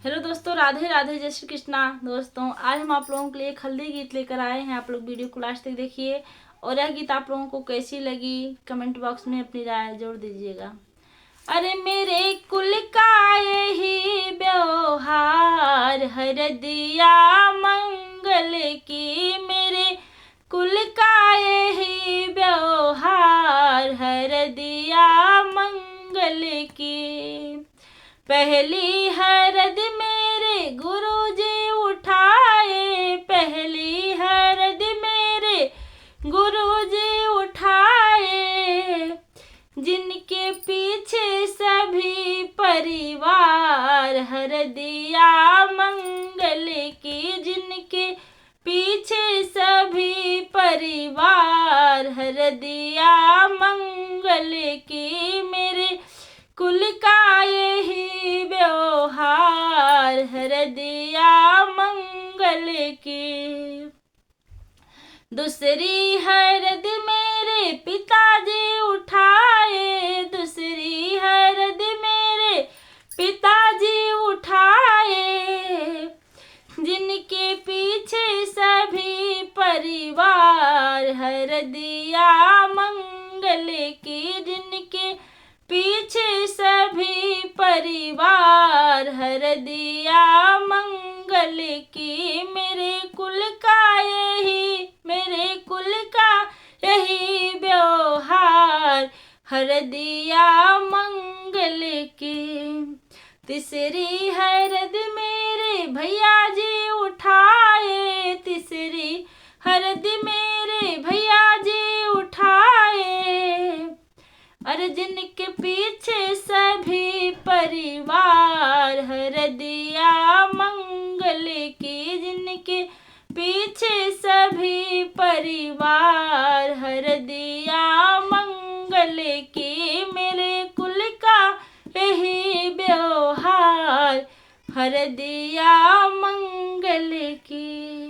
Hello दोस्तों, राधे राधे, जय श्री कृष्णा। दोस्तों आज हम आप लोगों के लिए एक हल्दी गीत लेकर आए हैं। आप लोग वीडियो को लास्ट तक देखिए और यह गीत आप लोगों को कैसी लगी कमेंट बॉक्स में अपनी राय जोड़ दीजिएगा। अरे मेरे कुल का यही व्यवहार, हरदिया मंगल की। मेरे कुल का यही व्यवहार, हरदिया मंगल की। पहली हरद मेरे गुरुजी उठाए, पहली हरद मेरे गुरुजी उठाए। जिनके पीछे सभी परिवार, हरदिया मंगल की। जिनके पीछे सभी परिवार, हरदिया मंगल की। मेरे कुल का यही व्यवहार, हरदिया मंगल की। दूसरी हरद मेरे पिताजी उठाए, दूसरी हरद मेरे पिताजी उठाए। जिनके पीछे सभी परिवार, हरदिया मंगल की। जिनके पीछे सभी परिवार, हरदिया मंगल की। मेरे कुल का यही व्यवहार, हरदिया मंगल की। तीसरी हरद मेरे भैया जी उठाए, तीसरी हरद मेरे भैया जी उठाए। अर्जुन के पीछे सभी परिवार, हरदिया मंगल की। जिनके पीछे सभी परिवार, हरदिया मंगल की। मेरे कुल का यही व्यवहार, हरदिया मंगल की।